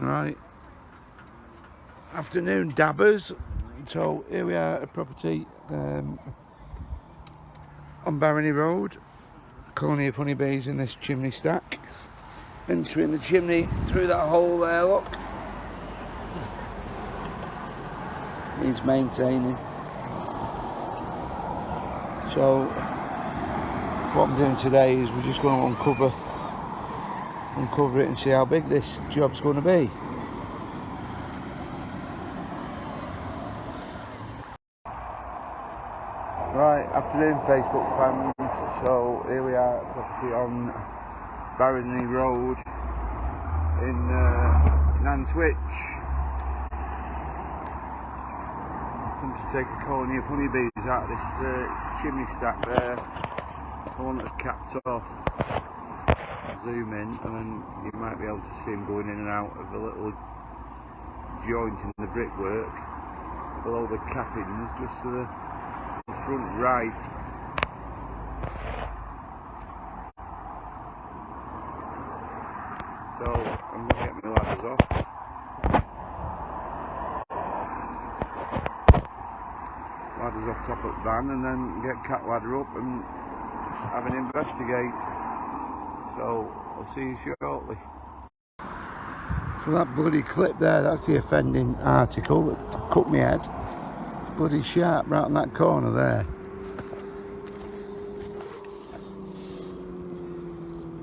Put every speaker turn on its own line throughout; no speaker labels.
Right, afternoon dabbers. So here we are at a property on Barony Road, colony of honeybees in this chimney stack. Entering the chimney through that hole there, look. Needs maintaining. So what I'm doing today is we're just going to uncover it and see how big this job's going to be. Right, afternoon Facebook fans. So here we are at property on Barony Road in Nantwich. Come to take a colony of honeybees out of this chimney stack there. The one that's capped off. Zoom in and then you might be able to see him going in and out of a little joint in the brickwork below the cappings, just to the front right. So I'm going to get my ladders off. Ladders off top of the van and then get cat ladder up and have an investigate. So I'll see you shortly. So that bloody clip there, that's the offending article that cut me head. It's bloody sharp right in that corner there.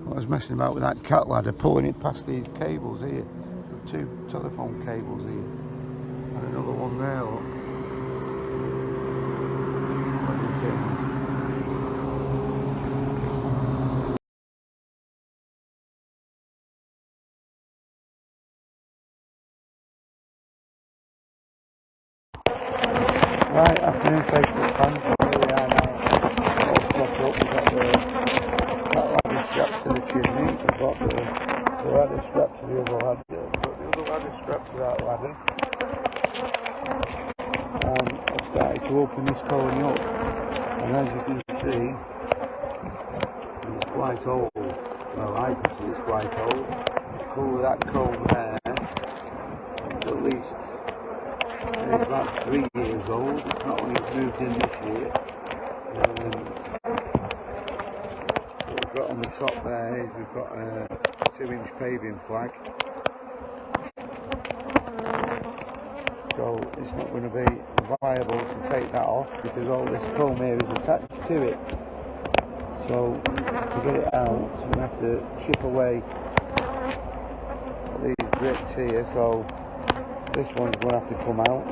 I was messing about with that cat ladder, pulling it past these cables here. Two telephone cables here. And another one there, look. Right, afternoon Facebook fans, here we are now, all propped up. We've got the ladder strapped to the chimney, we've got the ladder strapped to the other ladder, we've got the other ladder strapped to that ladder, and I've started to open this colony up, and as you can see, it's quite old. Well, I can see it's quite old. The colour of that comb there, it's at least it's about 3 years old. It's not only moved in this year. What we've got on the top there is we've got a 2-inch paving flag. So it's not going to be viable to take that off because all this comb here is attached to it. So to get it out, so we have to chip away these bricks here. So this one's going to have to come out.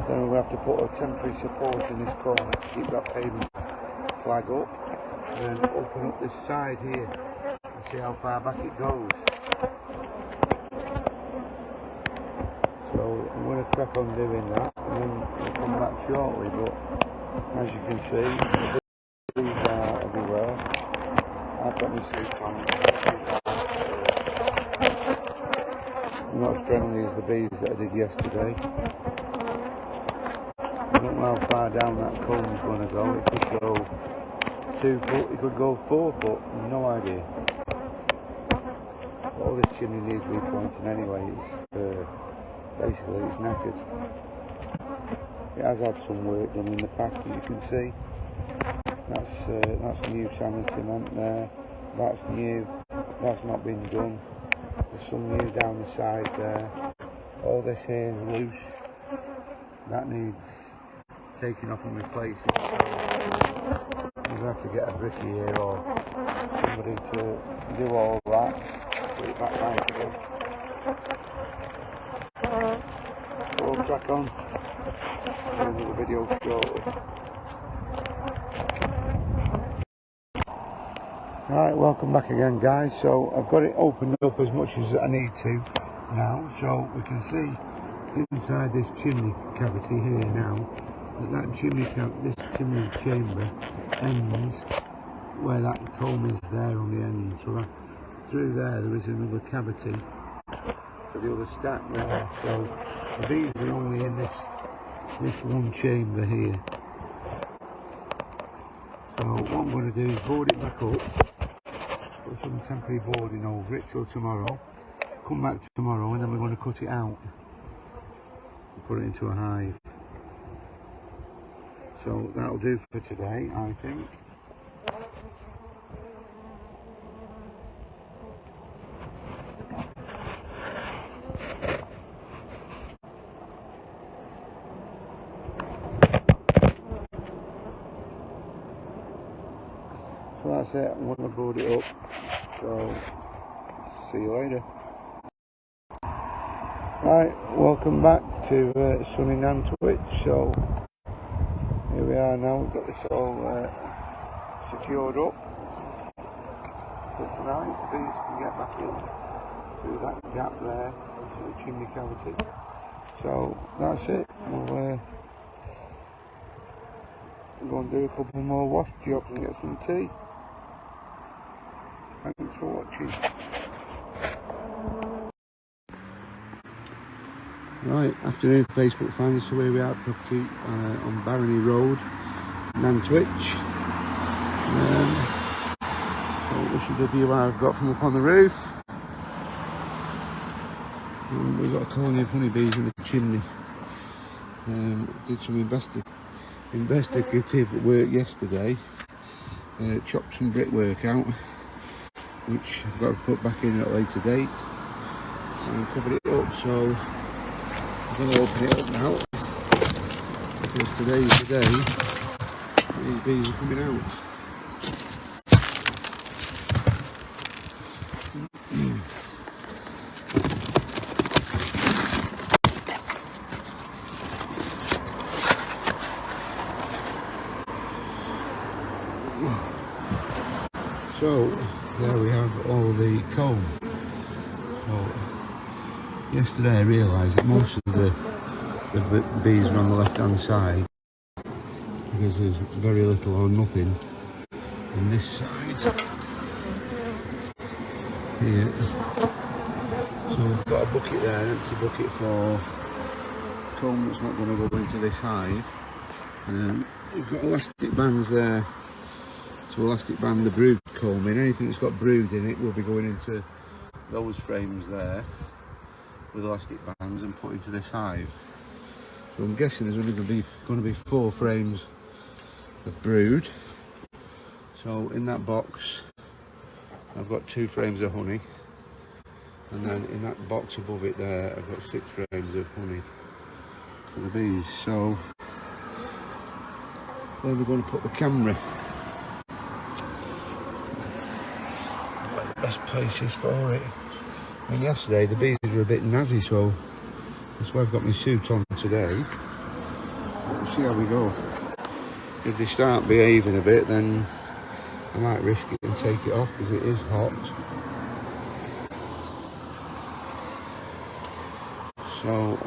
Then we'll have to put a temporary support in this corner to keep that pavement flag up. And then open up this side here and see how far back it goes. So I'm going to crack on doing that and then we'll come back shortly. But as you can see, the bees are everywhere. I've got my sleep on. Not as friendly as the bees that I did yesterday. I don't know how far down that comb is going to go. It could go 2 foot, it could go 4 foot, no idea. All this chimney needs repointing anyway. It's basically it's knackered. It has had some work done in the past, as you can see. That's new sand and cement there. That's new. That's not been done. There's some new down the side there. All this here is loose. That needs taking off and replacing. We're going to have to get a brickie here or somebody to do all that. Put it back right again. So we'll crack on. I'll do the video shortly. Right, welcome back again guys. So I've got it opened up as much as I need to now, so we can see inside this chimney cavity here now that this chimney chamber ends where that comb is there on the end. So that through there is another cavity for the other stack there. So these are only in this one chamber here. So what I'm going to do is board it back up. Put some temporary boarding over it till tomorrow, come back tomorrow and then we're going to cut it out and put it into a hive. So that'll do for today, I think. So that's it, I'm going to board it up. So, see you later. Right, welcome back to sunny Nantwich. So, here we are now, we've got this all secured up for tonight. The bees can get back in through that gap there into the chimney cavity. So, that's it. We'll go and do a couple more wash jobs and get some tea. Thanks for watching. Right, afternoon Facebook fans, so here we are at property on Barony Road, Nantwich. So this is the view I've got from up on the roof. And we've got a colony of honeybees in the chimney. Did some investigative work yesterday, chopped some brickwork out, which I've got to put back in at a later date, and covered it up. So I'm going to open it up now, because today's the day these bees are coming out. So there we have all the comb. So, yesterday I realised that most of the bees are on the left hand side, because there's very little or nothing on this side here. So we've got a bucket there, an empty bucket for comb that's not going to go into this hive. We've got elastic bands there to elastic band the brood comb in. Anything that's got brood in it will be going into those frames there with elastic bands and put into this hive. So I'm guessing there's only going to be 4 frames of brood. So in that box I've got 2 frames of honey, and then in that box above it there I've got 6 frames of honey for the bees. So then we're going to put the camera where the best place is for it. And yesterday the bees were a bit nazi, so that's why I've got my suit on today. We'll see how we go. If they start behaving a bit, then I might risk it and take it off, because it is hot. So I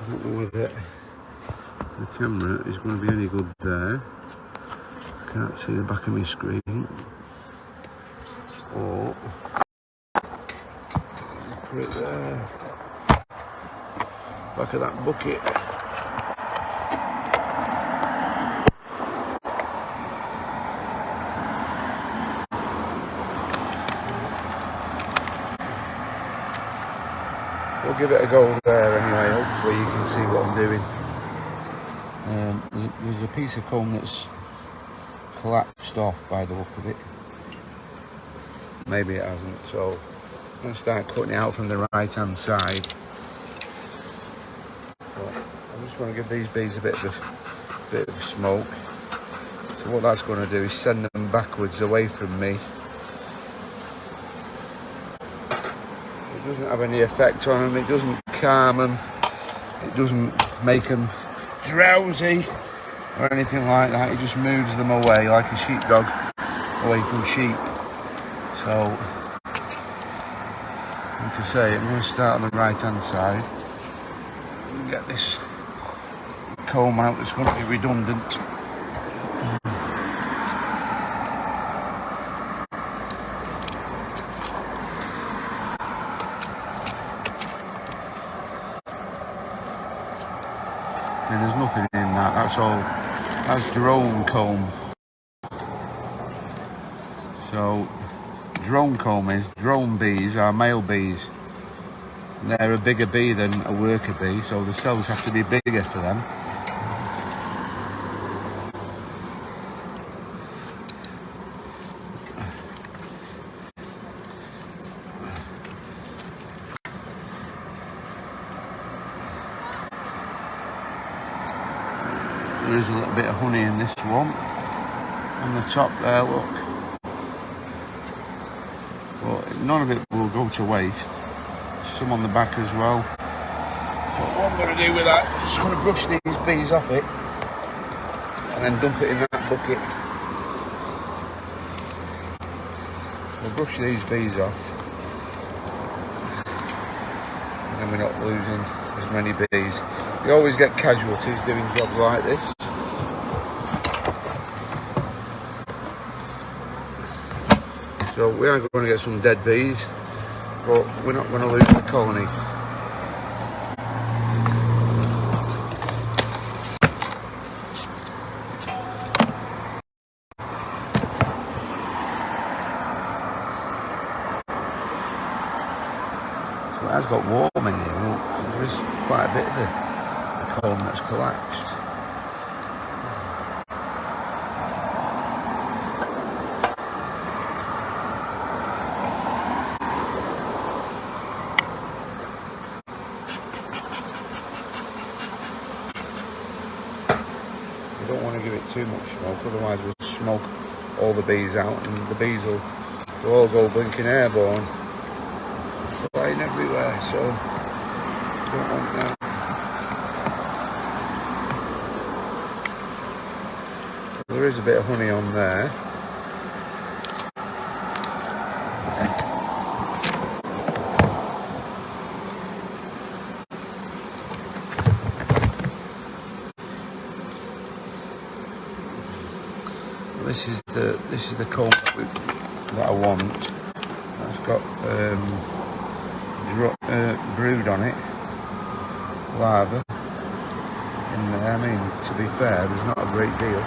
don't know whether the camera is going to be any good there. I can't see the back of my screen. Or put it there, back of that bucket. We'll give it a go there anyway, hopefully you can see what I'm doing. There's a piece of comb that's collapsed off by the look of it. Maybe it hasn't, so I'm going to start cutting it out from the right hand side. But I'm just going to give these bees a bit of smoke. So what that's going to do is send them backwards away from me. It doesn't have any effect on them, it doesn't calm them, it doesn't make them drowsy or anything like that. It just moves them away like a sheepdog away from sheep. So, like I say, I'm going to start on the right hand side and get this comb out that's going to be redundant. And there's nothing in that, that's all, that's drone comb. So drone comb is, drone bees are male bees. They're a bigger bee than a worker bee, so the cells have to be bigger for them. There is a little bit of honey in this one on the top there, look. But none of it will go to waste. Some on the back as well. So what I'm going to do with that, I'm just going to brush these bees off it and then dump it in that bucket. We'll brush these bees off and then we're not losing as many bees. You always get casualties doing jobs like this. So we are going to get some dead bees, but we're not going to lose the colony. So it has got warm in here. Well, there is quite a bit of the comb that's collapsed. You don't want to give it too much smoke, otherwise we'll smoke all the bees out and the bees will all go blinking airborne, flying everywhere, so don't want that. There is a bit of honey on there. This is the comb that I want. That's got brood on it, larvae in there. I mean, to be fair, there's not a great deal.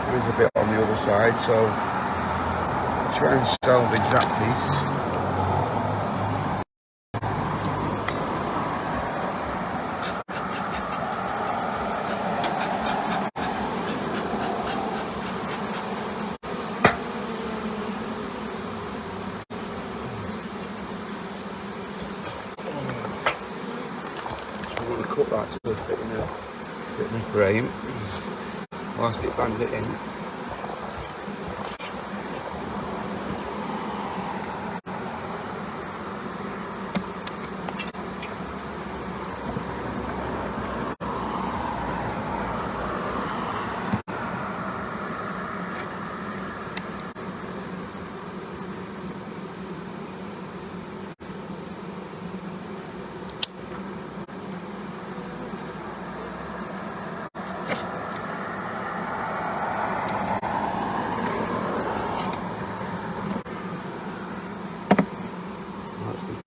There is a bit on the other side, so I'll try and salvage that piece. I'm going to cut that to fit in the frame, plastic band it in.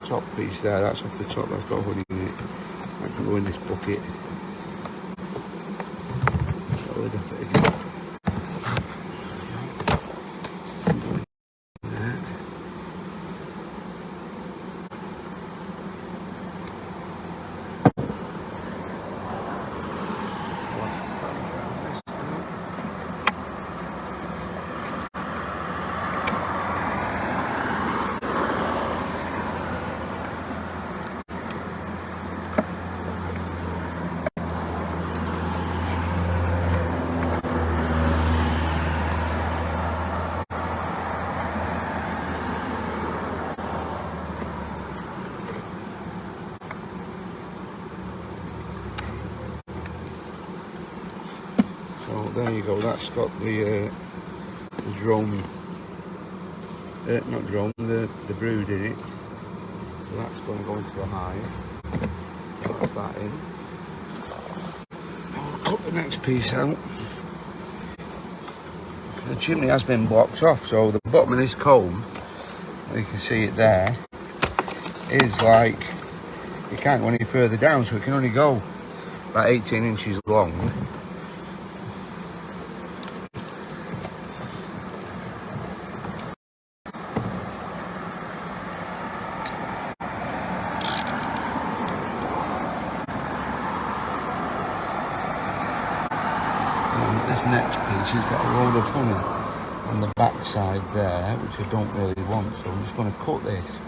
Top piece there, that's off the top, that's got honey in it. That can go in this bucket. Got lid off it again. So there you go, that's got the drone, not drone, the brood in it. So that's going to go into the hive. Put that in. I'll cut the next piece out. The chimney has been blocked off, so the bottom of this comb, you can see it there, is like, you can't go any further down, so it can only go about 18 inches long. next piece, he's got a load of honey on the back side there, which I don't really want, so I'm just going to cut this.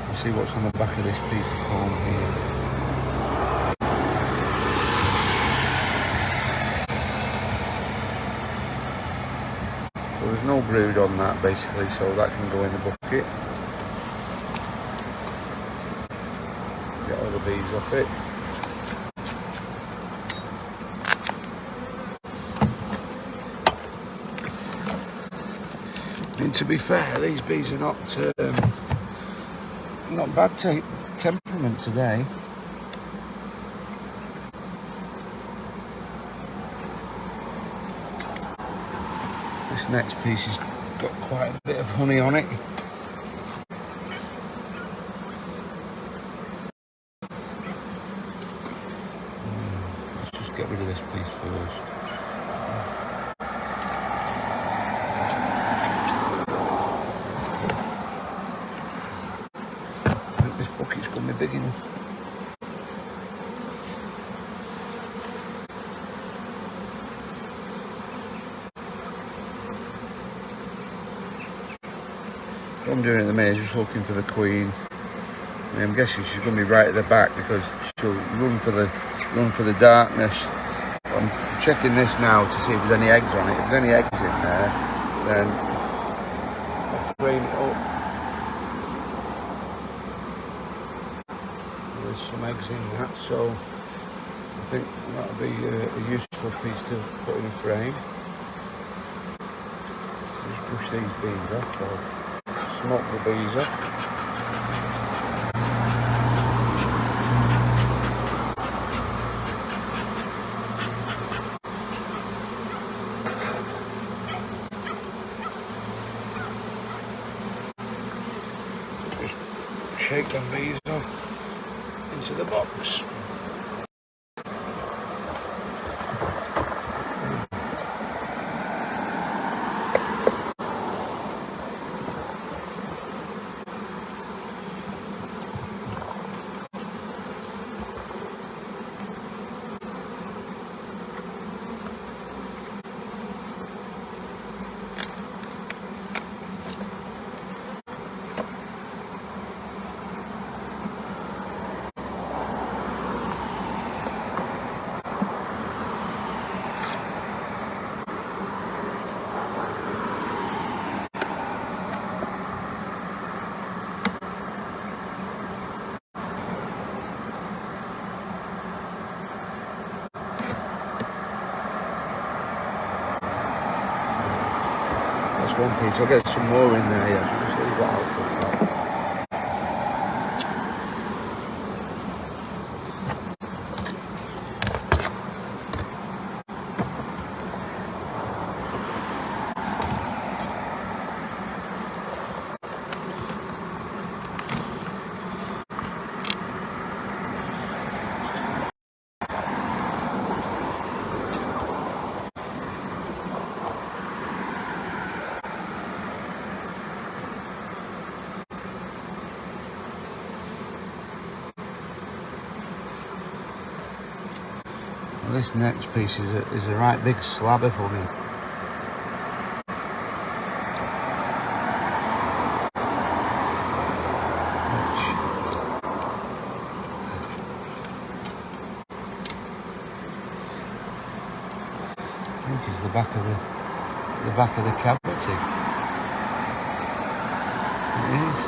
We'll see what's on the back of this piece of comb here. So there's no brood on that basically, so that can go in the bucket. Get all the bees off it. I mean, to be fair, these bees are not bad temperament today. This next piece has got quite a bit of honey on it. Let's just get rid of this piece first. I think this bucket's going to be big enough. What I'm doing at the minute is just looking for the queen. I mean, I'm guessing she's going to be right at the back because she'll run for the darkness. I'm checking this now to see if there's any eggs on it. If there's any eggs in there, then I'll frame it up. There's some eggs in that, so I think that'll be a useful piece to put in a frame. Just push these bees off, or smoke the bees off. Just shake them bees off into the box. One piece, I'll get some more in there, yeah. Just leave that out for that. This next piece is a right big slab of honey. I think it's the back of the cavity. It is.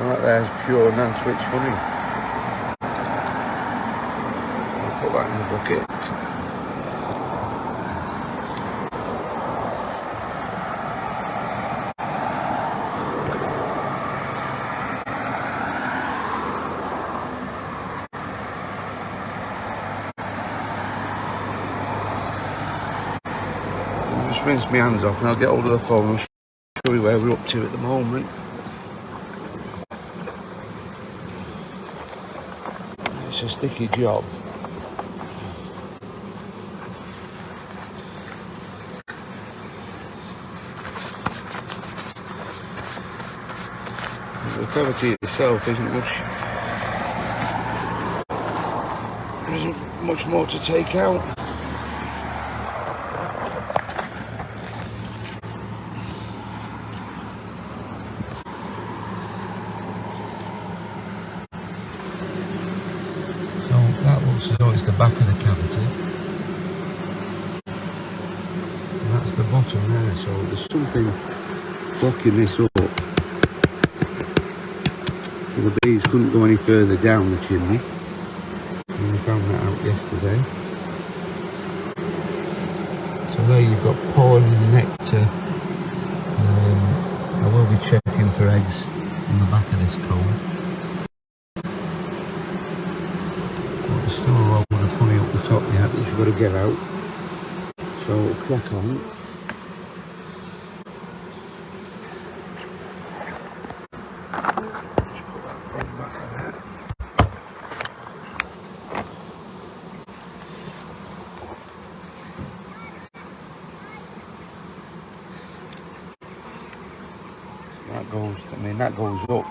Right, there's pure Nantwich honey. I'll put that in the bucket. I'll just rinse my hands off and I'll get hold of the phone and show you where we're up to at the moment. It's a sticky job. The cavity itself isn't much. There isn't much more to take out. So that looks as though it's the back of the cavity. And that's the bottom there, so there's something blocking this up. So the bees couldn't go any further down the chimney. And we found that out yesterday. So there you've got pollen and nectar. I will be checking for eggs on the back of this comb. But there's still a lot of honey up the top yet, which you've got to get out. So we'll crack on. Just put that front back on there. That goes up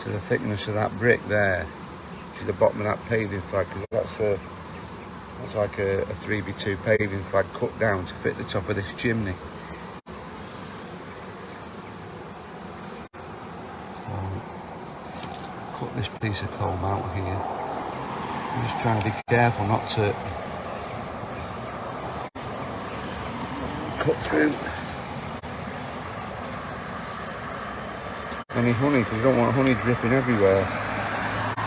to the thickness of that brick there, which is the bottom of that paving flag, because that's like a 3x2 paving flag cut down to fit the top of this chimney. So, cut this piece of comb out here. I'm just trying to be careful not to cut through any honey, because you don't want honey dripping everywhere.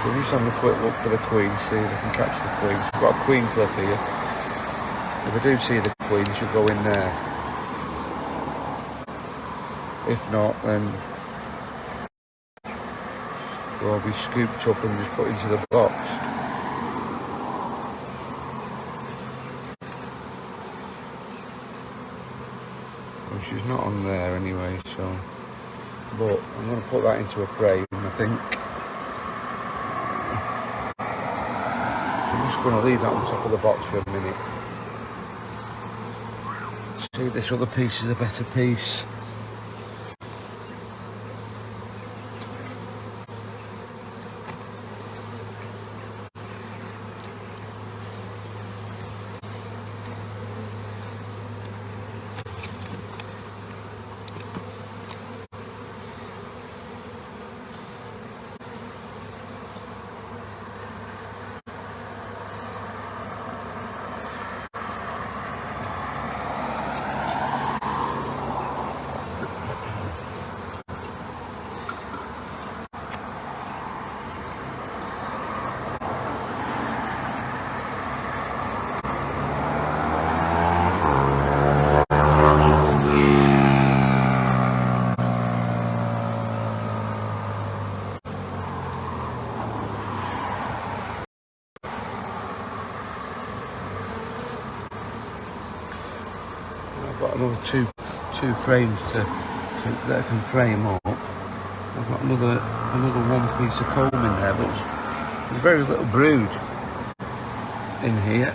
So we're just having a quick look for the queen, see if I can catch the queen. I've got a queen clip here. If I do see the queen, she'll go in there. If not, then they'll be scooped up and just put into the box. Well, she's not on there anyway, so. But I'm going to put that into a frame, I think. I'm just going to leave that on top of the box for a minute. See if this other piece is a better piece. I've got another two frames that I can frame up. I've got another one piece of comb in there, but there's very little brood in here.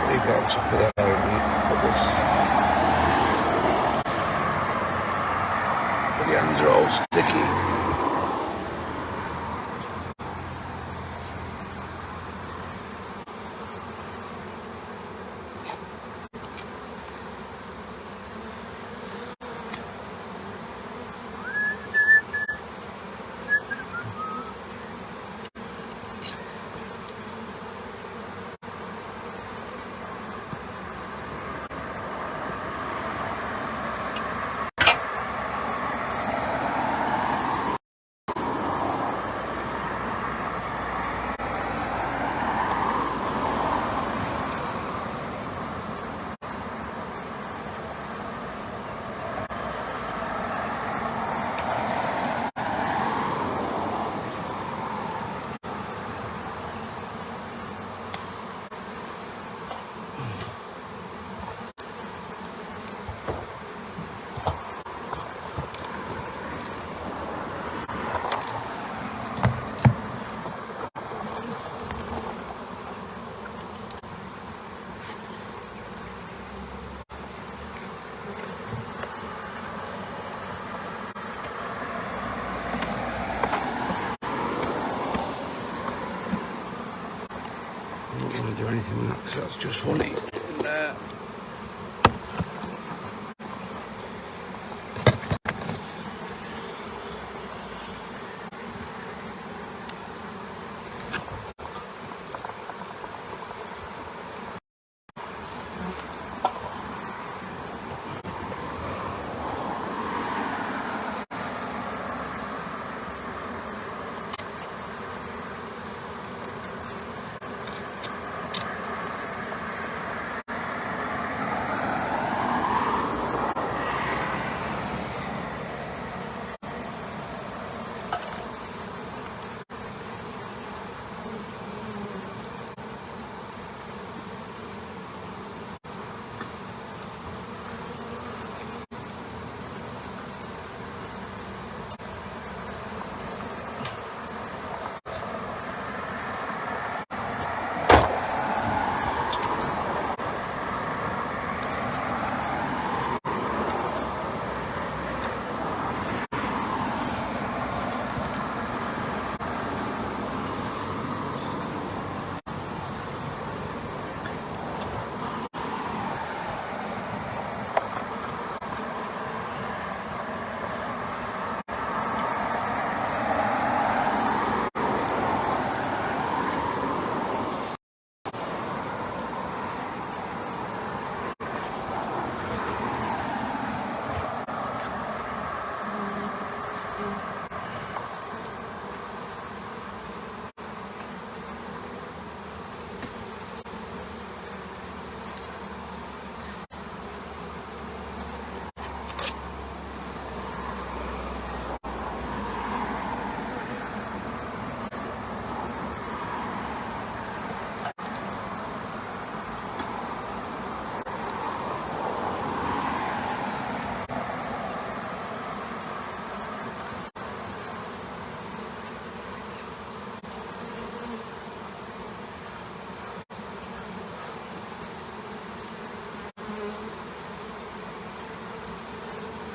Leave that on top of there and put this. But the hands are all sticky. honey in there.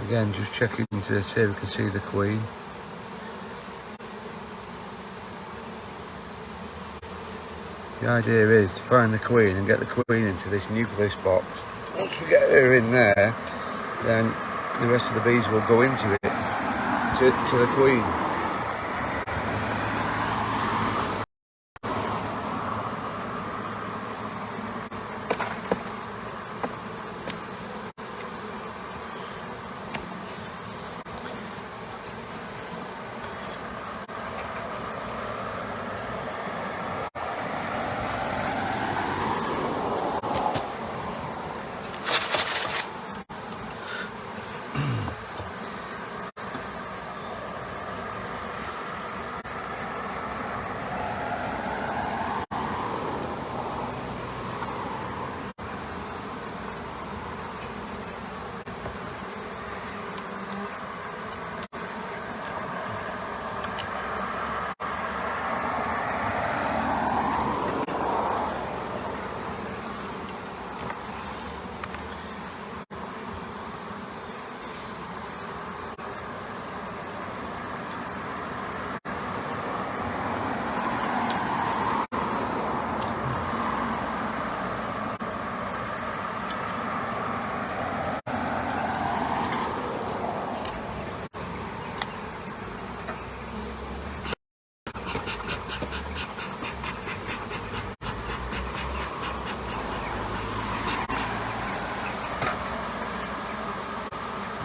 Again, just checking to see if we can see the Queen. The idea is to find the Queen and get the Queen into this nucleus box. Once we get her in there, then the rest of the bees will go into it, to the Queen.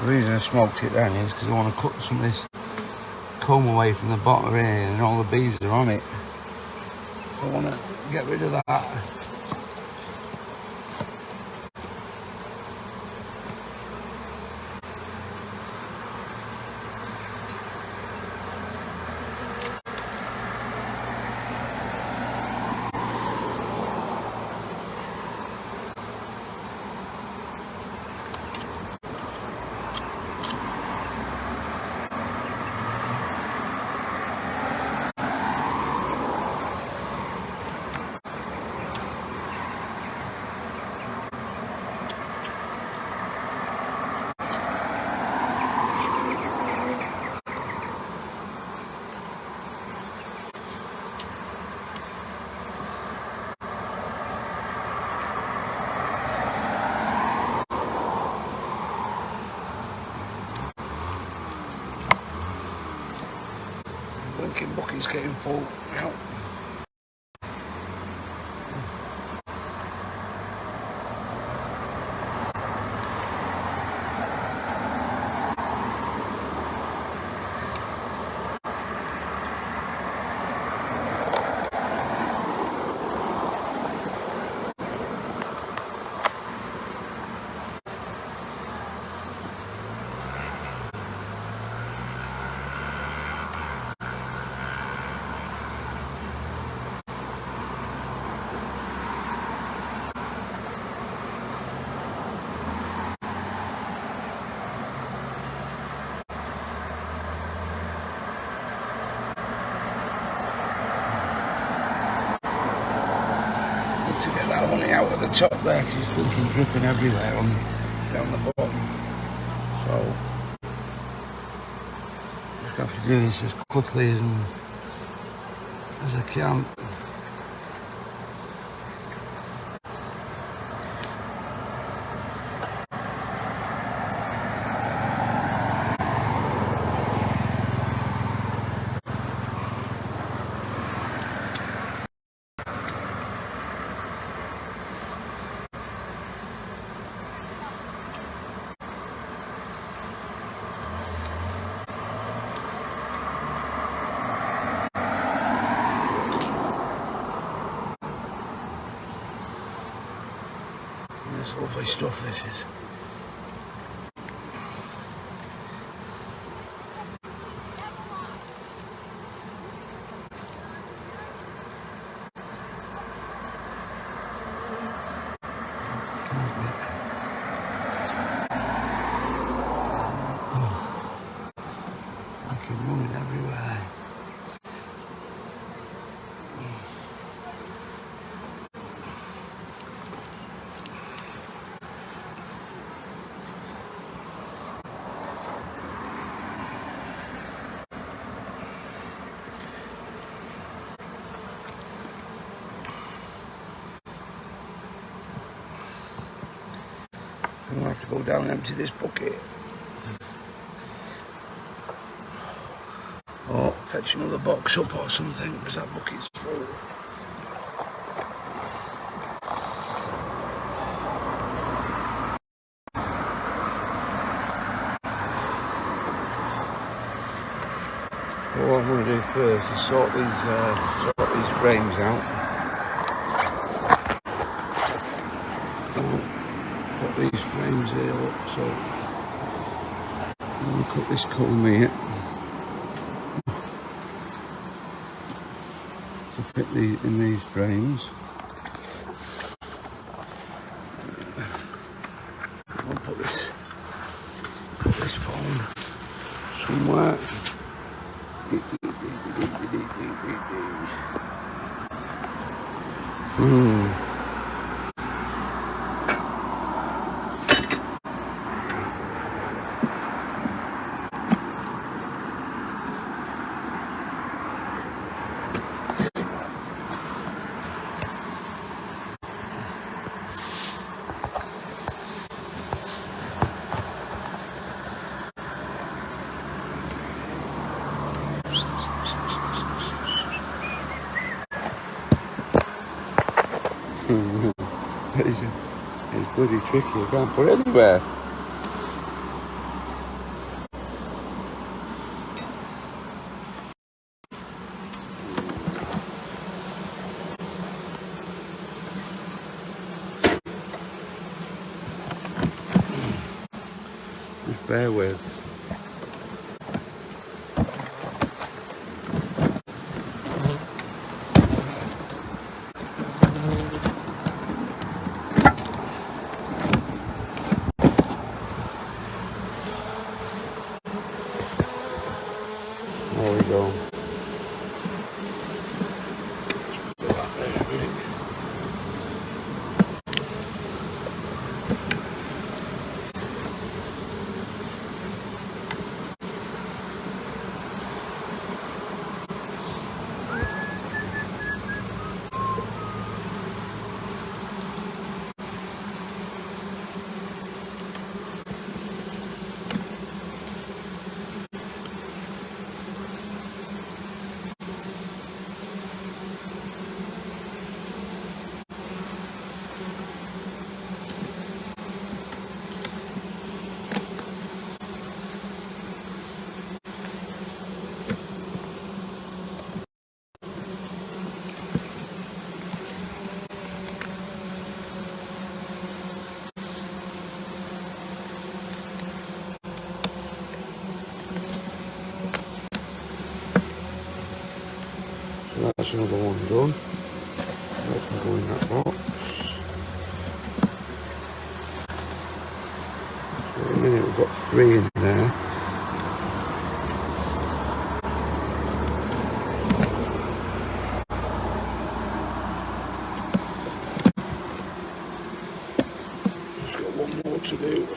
The reason I smoked it then is because I want to cut some of this comb away from the bottom here, and all the bees are on it. So I want to get rid of that. thinking bucket's getting full. You know. To get that money out at the top there, because it's blinking dripping everywhere on down the bottom. So just have to do this as quickly as I can. It's lovely stuff, this is. Fucking running everywhere. I'm going to have to go down and empty this bucket. Or fetch another box up or something, because that bucket's full. What I'm going to do first is sort these frames out. Put these frames here up, so I'm going to cut this comb here to fit in these frames. I'll put this phone somewhere. It's bloody tricky, I can't put it anywhere. Just bear with. There we go. done. That can go in that box. So in a minute we've got 3 in there. Just got 1 more to do.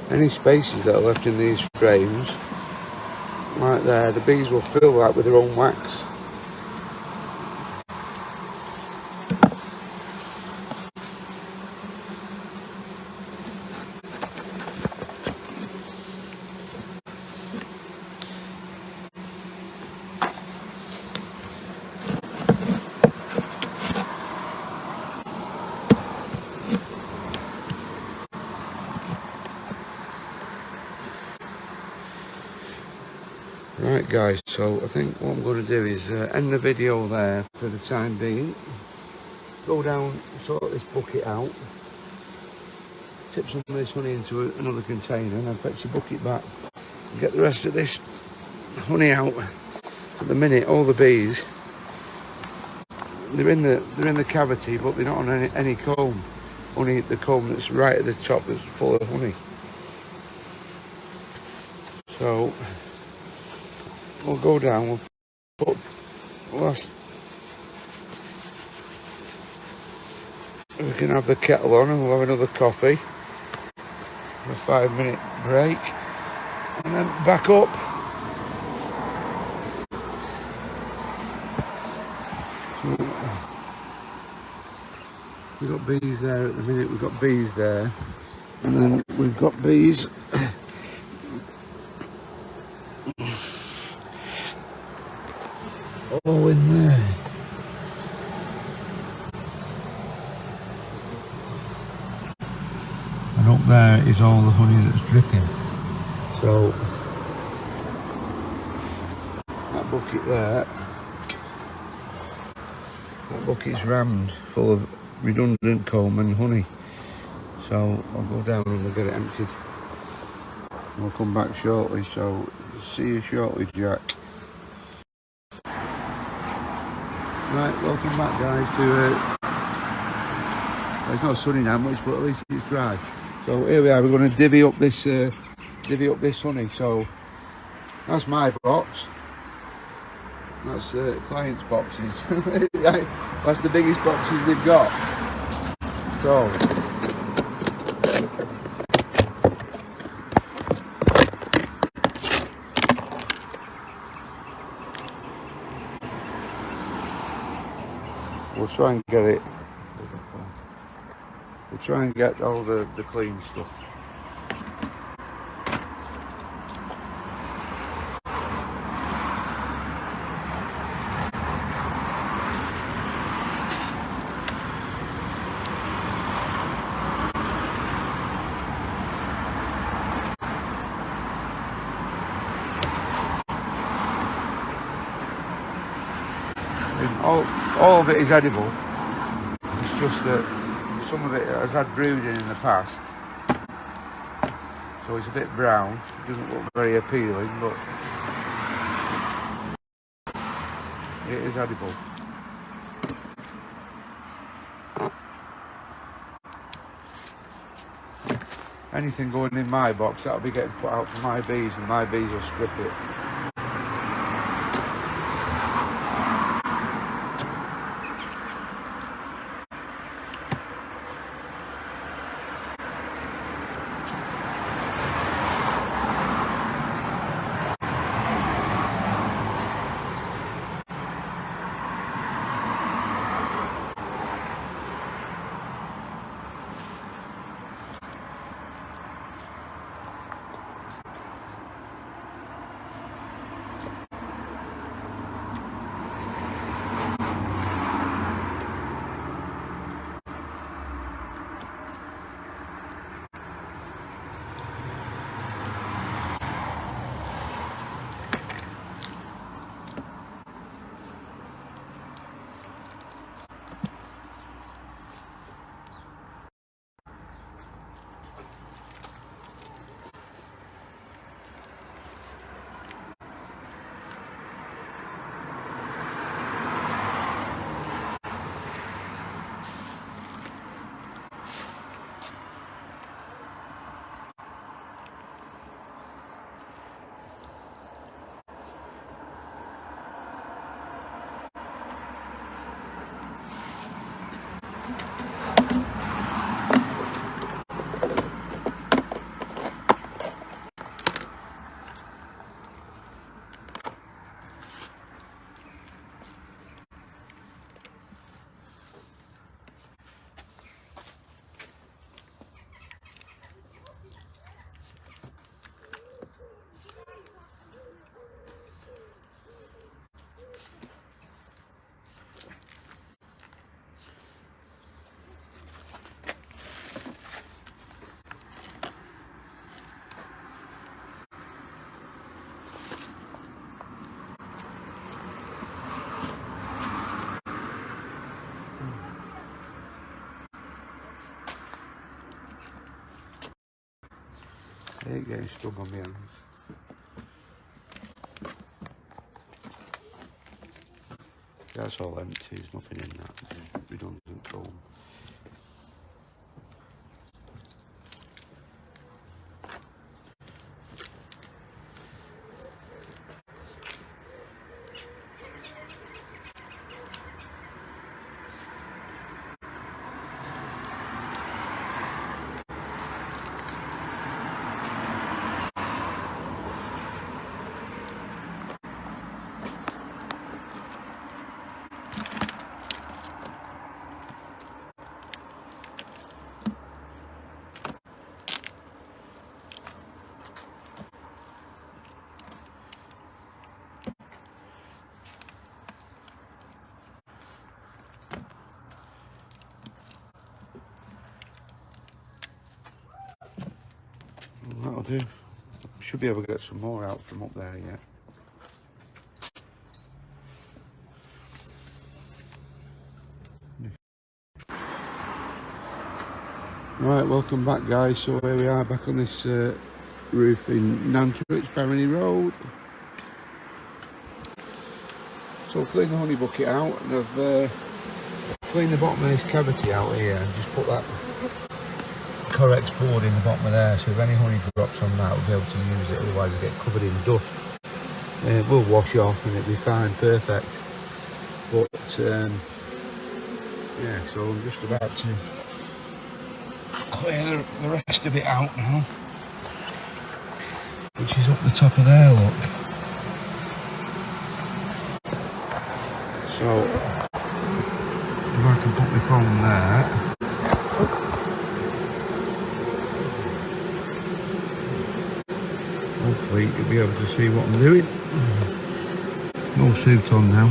Any spaces that are left in these frames, like there, the bees will fill that with their own wax. Right guys, so I think what I'm going to do is end the video there for the time being. Go down, sort this bucket out, tip some of this honey into another container and then fetch the bucket back and get the rest of this honey out. At the minute all the bees, they're in the cavity but they're not on any comb, only the comb that's right at the top that's full of honey. So we'll go down, we'll put last, we can have the kettle on and we'll have another coffee, a 5-minute break, and then back up. So, we've got bees there at the minute, we've got bees there, and then we've got bees all in there. And up there is all the honey that's dripping. So that bucket there, that bucket's rammed full of redundant comb and honey. So I'll go down and we'll get it emptied. We'll come back shortly, so see you shortly, Jack. Right, welcome back guys to well, it's not sunny now much, but at least it's dry. So here we are, we're going to divvy up this honey. So that's my box, that's clients' boxes. That's the biggest boxes they've got. So we'll try and get it. We'll try and get all the clean stuff. All of it is edible. It's just that some of it has had brooding in the past, so it's a bit brown. It doesn't look very appealing, but it is edible. Anything going in my box, that'll be getting put out for my bees, and my bees will strip it. I hate getting stuck on my hands. That's all empty, there's nothing in that. There's redundant comb. That'll do. Should be able to get some more out from up there yet. Right, welcome back guys. So here we are back on this roof in Nantwich, Barony Road. So I've cleaned the honey bucket out and I've cleaned the bottom of this cavity out here and just put that Correx board in the bottom of there, so if any honey drops on that we'll be able to use it, otherwise it'll get covered in dust. We'll wash off and it'll be fine, perfect. But yeah, so I'm just about to clear the rest of it out now, which is up the top of there, look. So if I can put my phone there, hopefully you'll be able to see what I'm doing. No suit on now.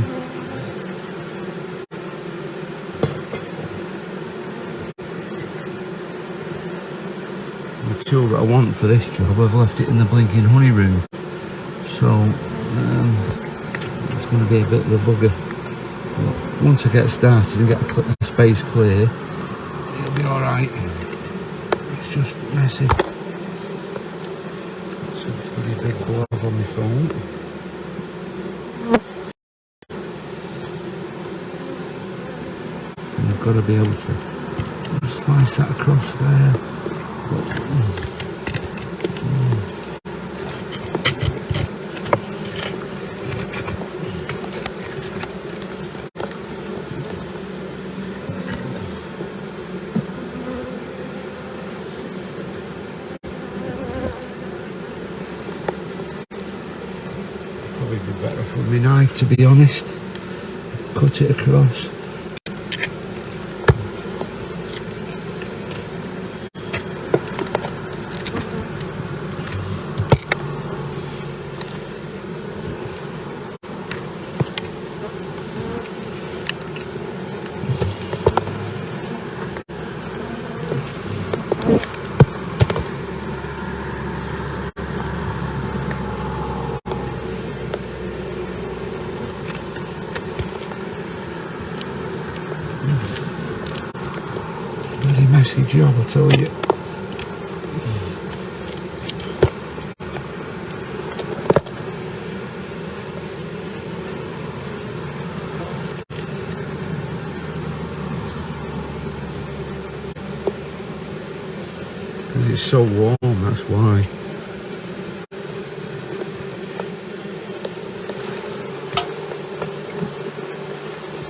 The tool that I want for this job, I've left it in the blinking honey room. So it's going to be a bit of a bugger. But once I get started and get the space clear, it'll be alright. It's just messy. Pretty big glove on my phone. And I've got to be able to slice that across there. But, probably be better for my knife, to be honest. Cut it across. Messy job, I tell you. Because it's so warm, that's why.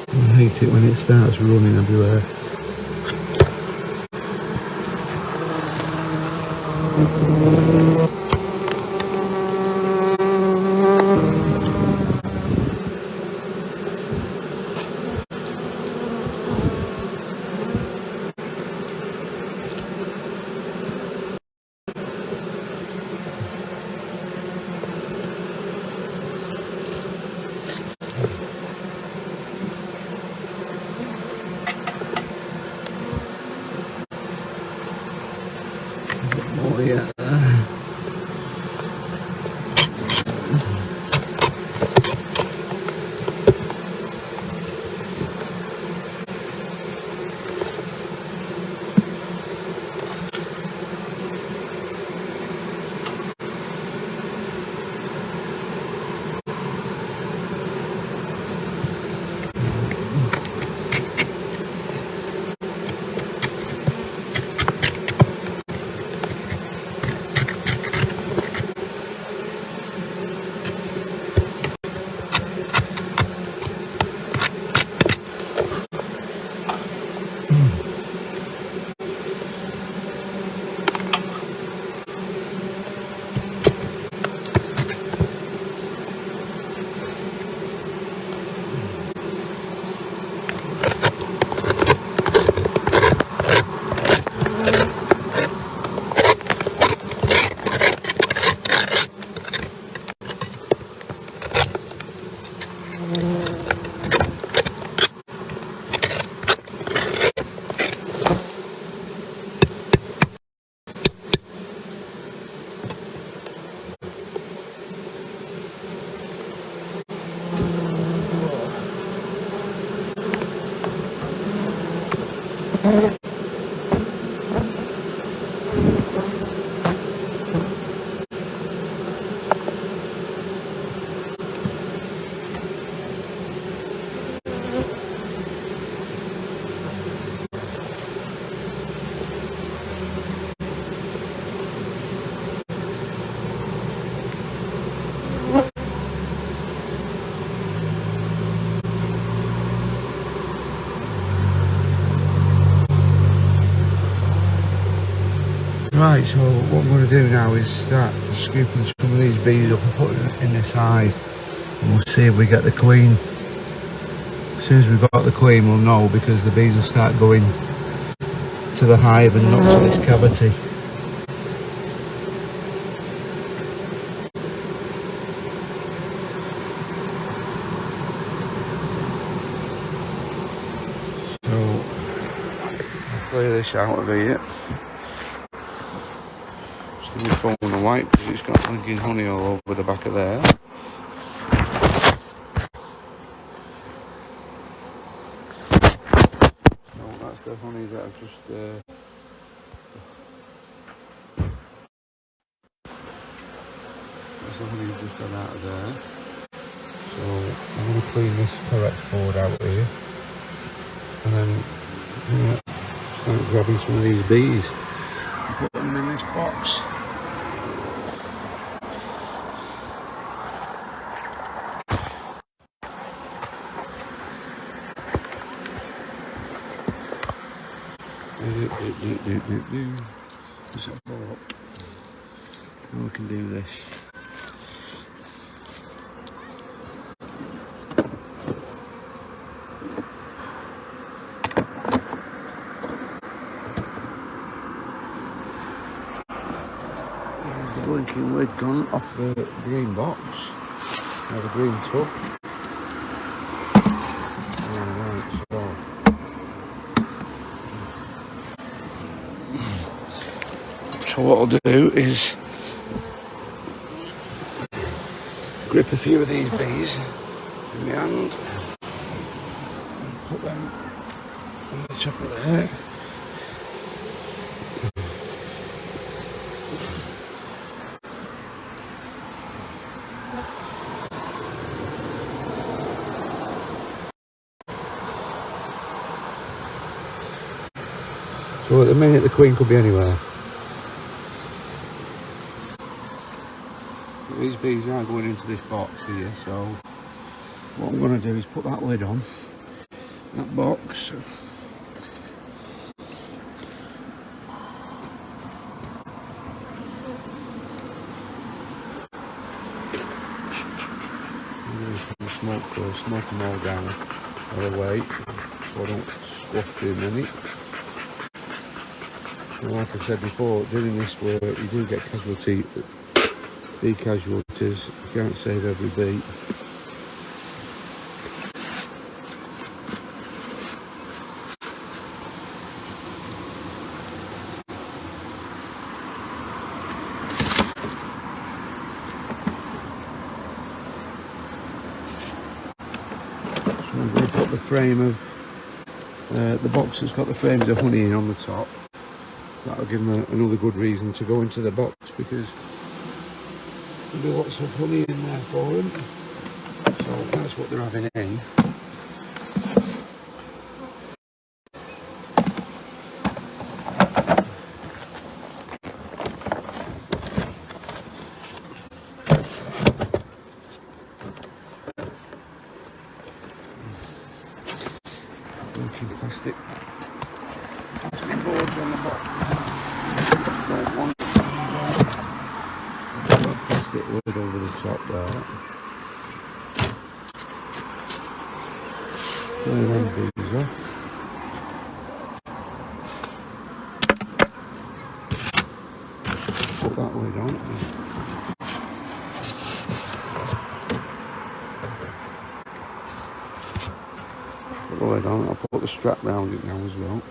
I hate it when it starts running everywhere. Oh yeah. so what I'm going to do now is start scooping some of these bees up and putting them in this hive, and we'll see if we get the queen. As soon as we've got the queen we'll know, because the bees will start going to the hive and not to this cavity. So I'll clear this out of here. Just give my phone a wipe because it's got blinking honey all over the back of there. No, that's the honey that I've just that's the honey I've just got out of there. So I'm going to clean this correct board out here, and then start grabbing some of these bees and put them in this box. Just have a look. Now we can do this. There's the blinking lid gone off the green box, or the green tub. Alright, so what I'll do is grip a few of these bees in my hand, put them on the top of there. So at the minute the queen could be anywhere. But these bees are going into this box here, so what I'm going to do is put that lid on that box. Smoke them all down out of the way so I don't squash too many. And like I said before, doing this work you do get bee casualties. You can't save every bee. I'm going to put the frame of the box that's got the frames of honey in on the top. That'll give them another good reason to go into the box, because there'll be lots of honey in there for them. So that's what they're having in. Plastic boards on the bottom. Don't want a plastic lid over the top there. Clear them bees off. Put that lid on. Put the lid on. I'll put the strap round it now as well.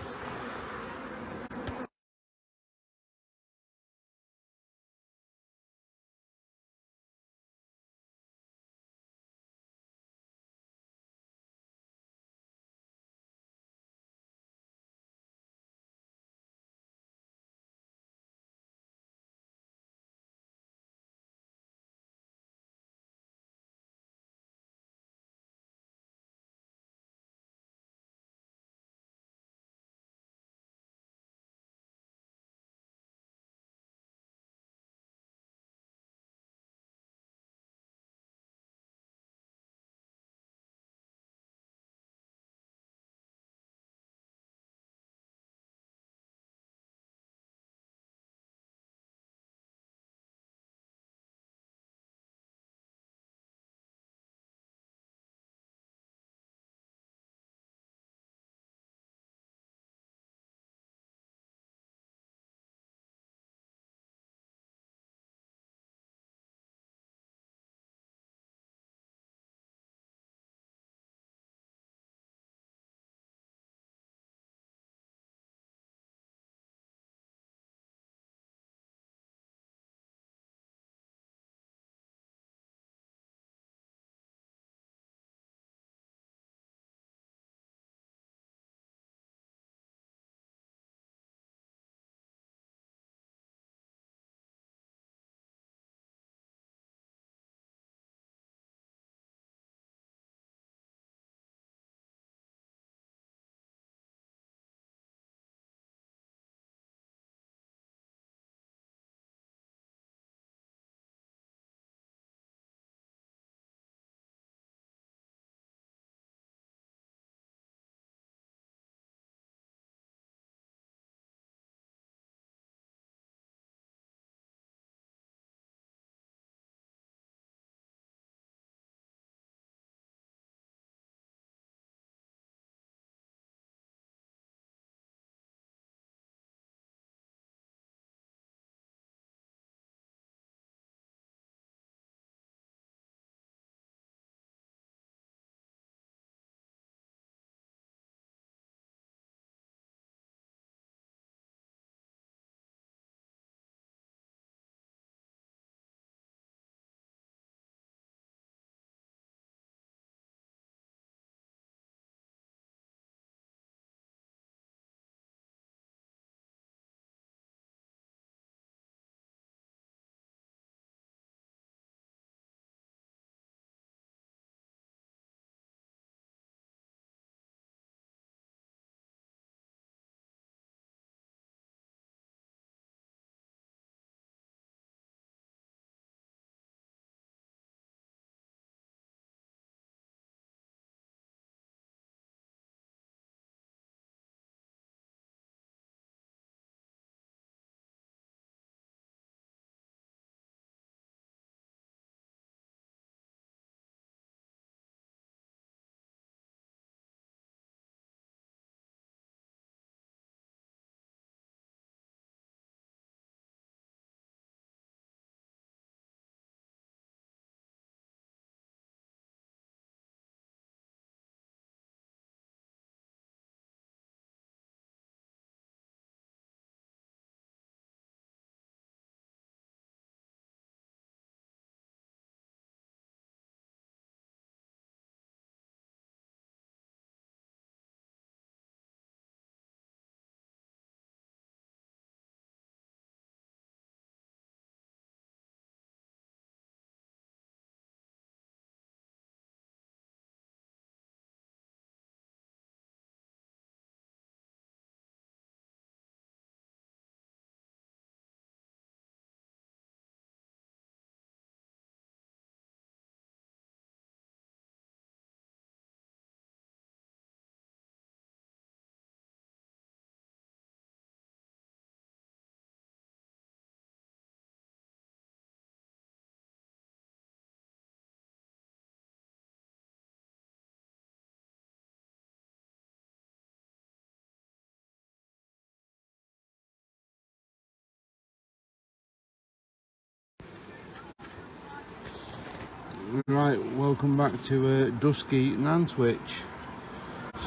Right, welcome back to dusky Nantwich.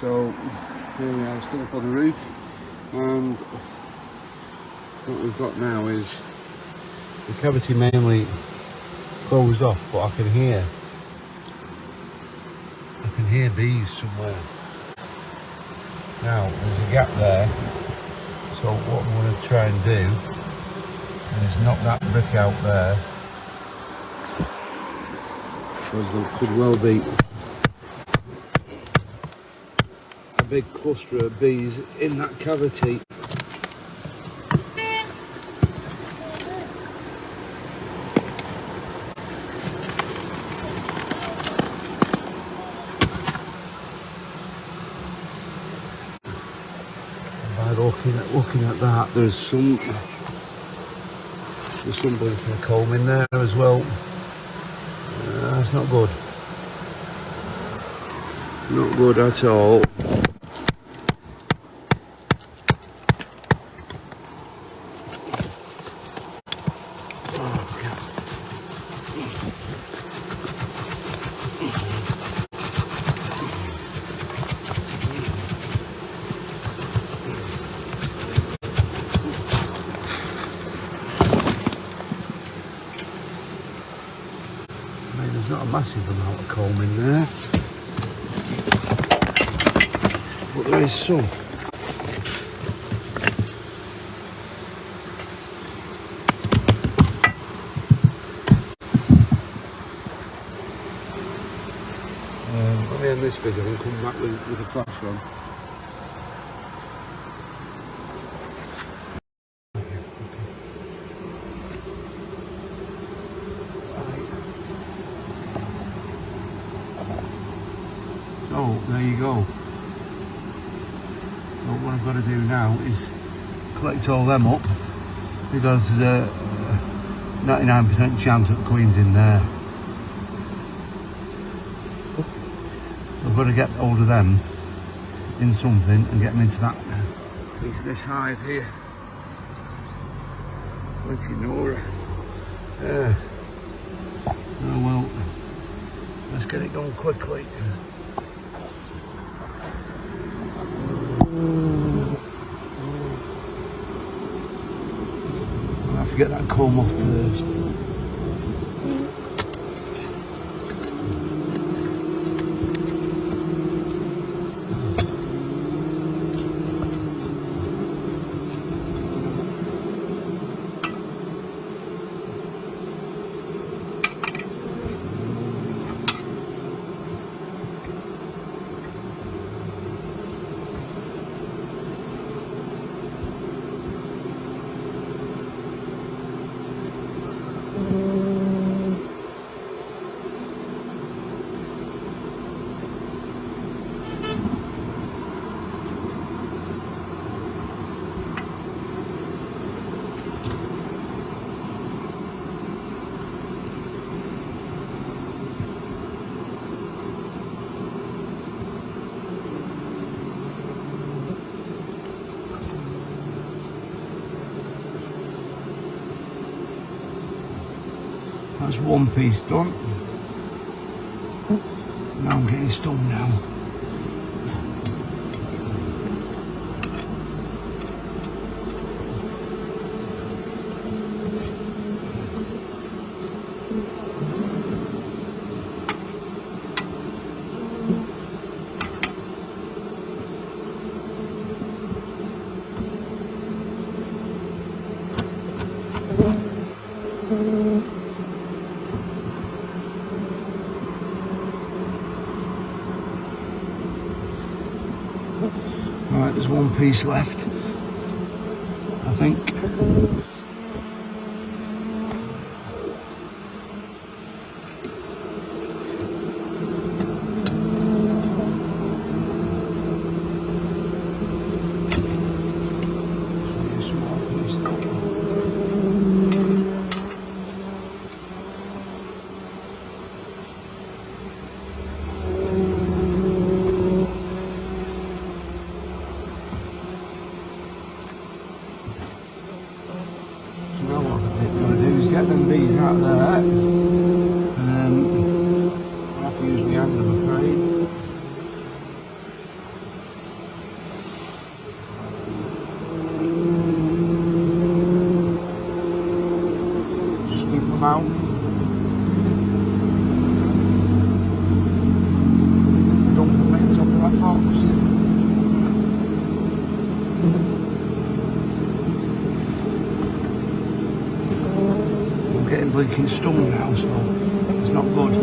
So here we are, still up on the roof, and what we've got now is the cavity mainly closed off, but I can hear bees somewhere. Now there's a gap there, so what I'm going to try and do is knock that brick out there, because there could well be a big cluster of bees in that cavity. By looking at that, there's some blinking comb in there as well. That's not good. Not good at all. There's not a massive amount of comb in there, but there is some. Let me end this video and come back with a flash on. So there you go. So what I've got to do now is collect all them up, because there's a 99% chance that the Queen's in there. So I've got to get hold of them in something and get them into this hive here. Let you know. Yeah. Oh well, let's get it done quickly. I'll have to get that comb off first. That's one piece done. Now I'm getting stung now. Right, there's one piece left, I think. Now what I'm going to do is get them bees out there. hand, I'm afraid. Scoop them out. Dump them right on top of that box. I'm getting blinking stung now, so it's not good.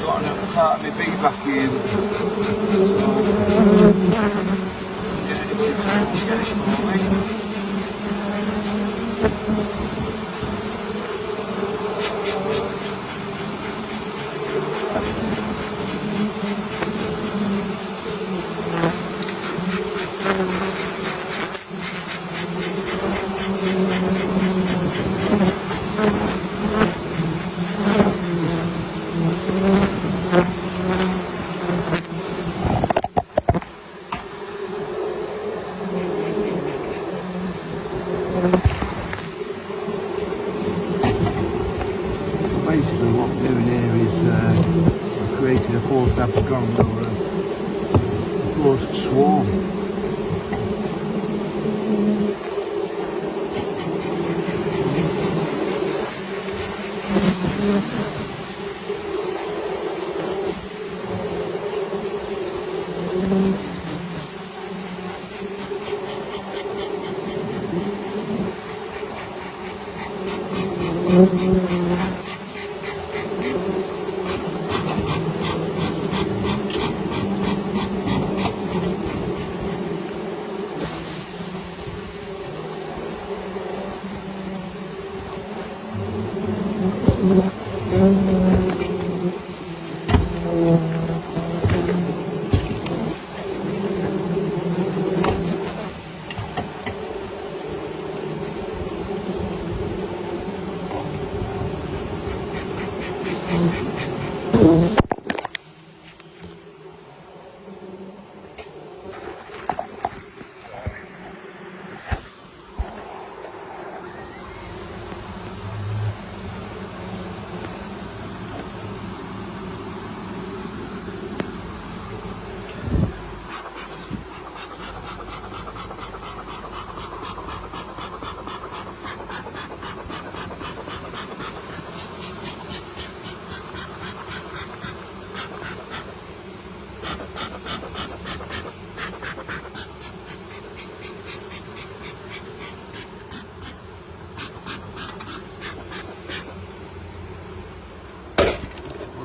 Got another part of my bee back in. Basically what I'm doing here is I've created a forced abscond or a forced swarm.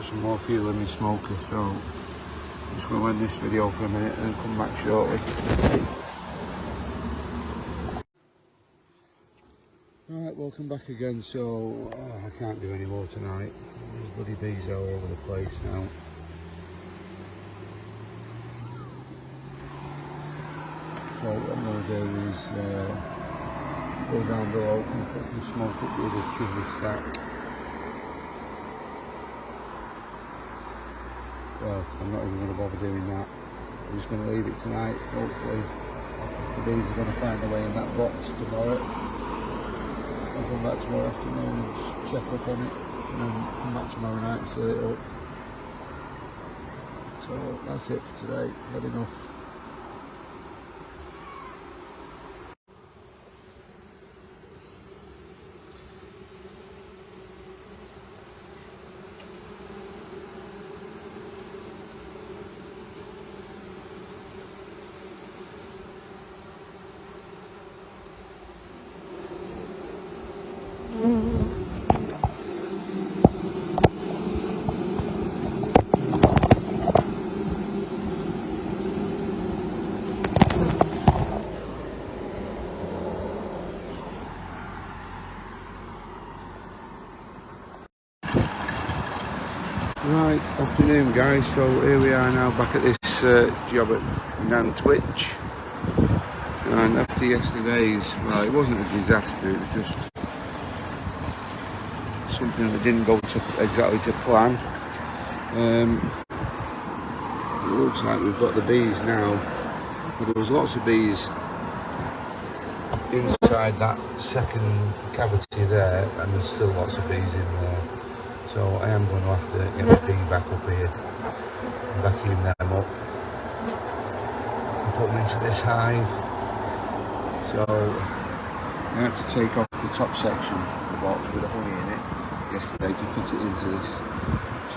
Some more fuel in my smoker, so I'm just going to end this video for a minute and then come back shortly. Right, welcome back again. So I can't do any more tonight. There's bloody bees all over the place now. So what I'm going to do is go down below and put some smoke up with the chimney stack. Well, I'm not even going to bother doing that. I'm just going to leave it tonight. Hopefully the bees are going to find their way in that box tomorrow. I'll come back tomorrow afternoon and just check up on it, and then come back tomorrow night and seal it up. So that's it for today. Had enough. Right, afternoon guys, so here we are now back at this job at Nantwich, and after yesterday's, well, it wasn't a disaster, it was just something that didn't go exactly to plan. It looks like we've got the bees now, but there was lots of bees inside that second cavity there, and there's still lots of bees in there. So I am going to have to get the bee back up here, vacuum them up, and put them into this hive. So I had to take off the top section of the box with the honey in it yesterday to fit it into this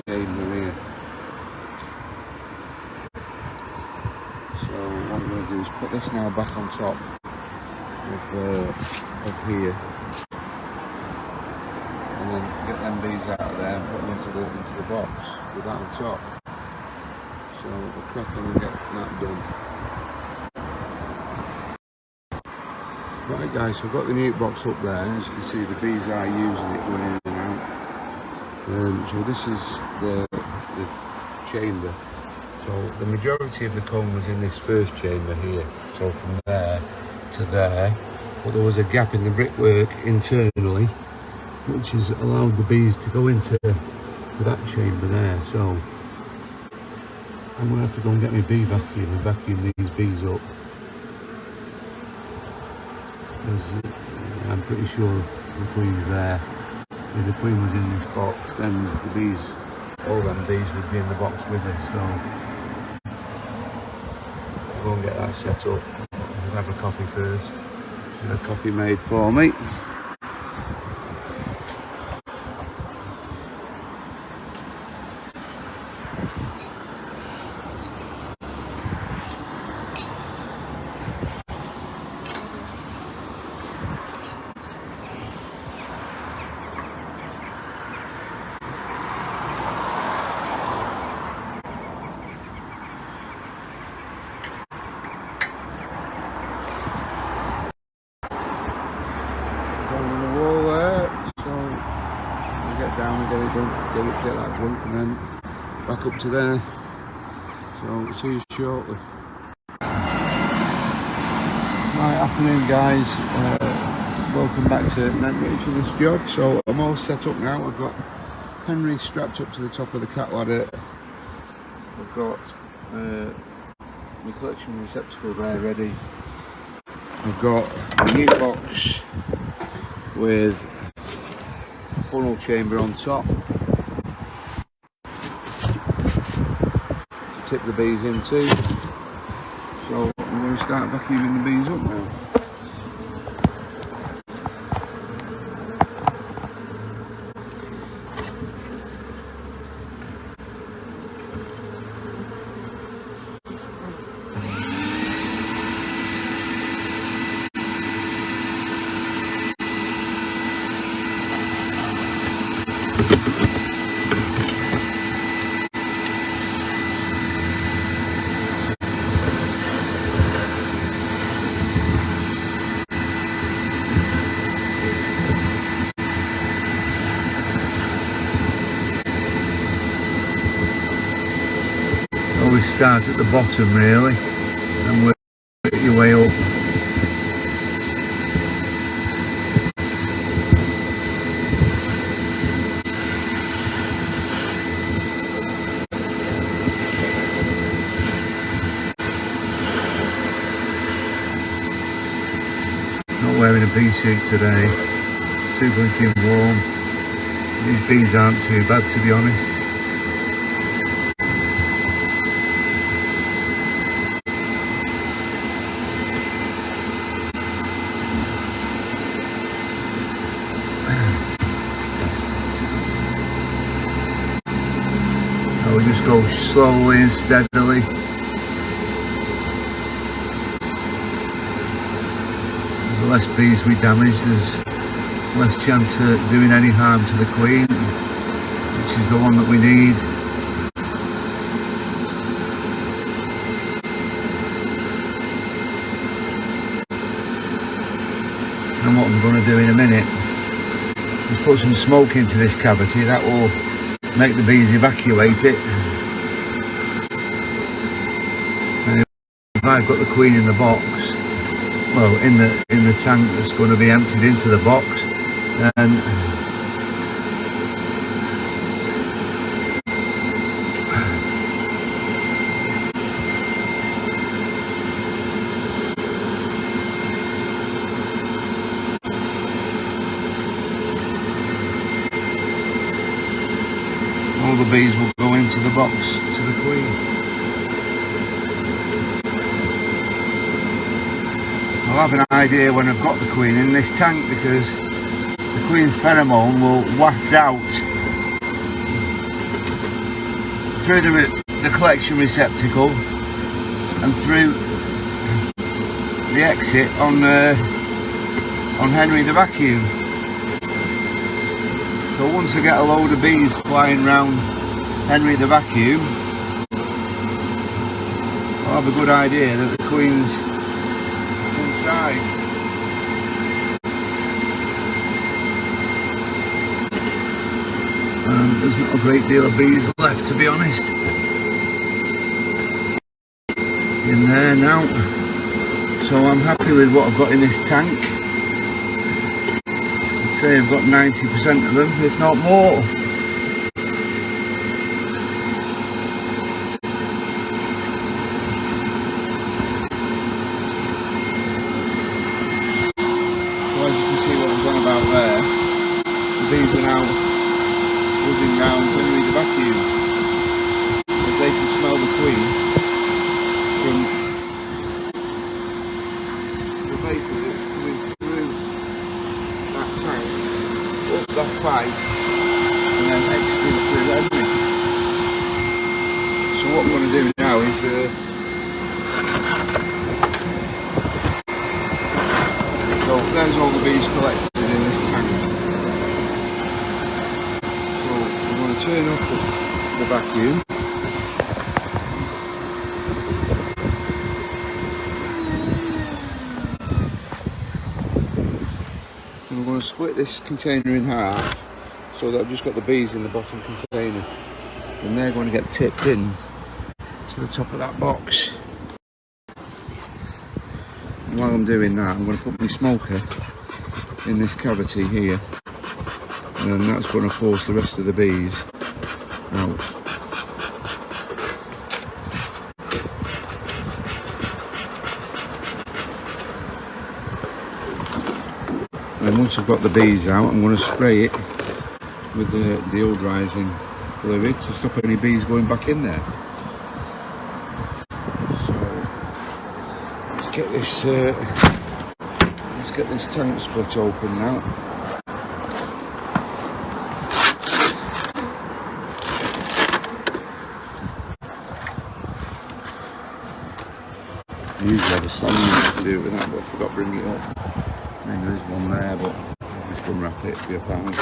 chamber here. So what I'm going to do is put this now back on top of here, and then get them bees out of there and put them into the box with that on top. So we'll crack on and get that done. Right guys, so I've got the mute box up there, and as you can see the bees are using it going in and out. So this is the chamber. So the majority of the comb was in this first chamber here, so from there to there, but there was a gap in the brickwork internally which has allowed the bees to go into that chamber there. So I'm going to have to go and get my bee vacuum and vacuum these bees up, because I'm pretty sure the queen's there. If the queen was in this box, then the bees, all them bees would be in the box with her. So I'll go and get that set up. I'll have a coffee first. Get a coffee made for me. Down and get it done, get that drunk, and then back up to there. So we'll see you shortly. Right, afternoon guys, welcome back to Nantwich in this job. So I'm all set up now. I've got Henry strapped up to the top of the cat ladder. I've got my collection receptacle there ready. I've got a new box with funnel chamber on top to tip the bees into. So I'm going to start vacuuming the bees up now. Always start at the bottom really and work your way up. Not wearing a bee suit today, too blinking warm. These bees aren't too bad, to be honest. So we just go slowly and steadily. The less bees we damage, there's less chance of doing any harm to the queen, which is the one that we need. And what I'm going to do in a minute is put some smoke into this cavity. That will make the bees evacuate it. And if I've got the queen in the box, well, in the tank that's going to be emptied into the box, then all the bees will go into the box to the queen. I'll have an idea when I've got the queen in this tank, because the queen's pheromone will waft out through the collection receptacle and through the exit on Henry the vacuum. So once I get a load of bees flying round Henry the vacuum, I'll have a good idea that the queen's inside. There's not a great deal of bees left, to be honest, in there now. So I'm happy with what I've got in this tank. I'd say I've got 90% of them, if not more. There, the bees are now buzzing round Henry the vacuum, as they can smell the queen from the vapour that's coming through that tank, up that pipe, and then exiting through Henry. So what I'm going to do now is so there's all the bees collected in this tank. So I'm going to turn off the vacuum. And I'm going to split this container in half, so that I've just got the bees in the bottom container, and they're going to get tipped in to the top of that box. And while I'm doing that, I'm going to put my smoker in this cavity here, and that's going to force the rest of the bees out. And once I've got the bees out, I'm going to spray it with the deodorising fluid to stop any bees going back in there. So let's get this tank split open now. Usually I have a stand to do with that, but I forgot to bring it up. I mean, there is one there, but I'll just unwrap it, be a pound.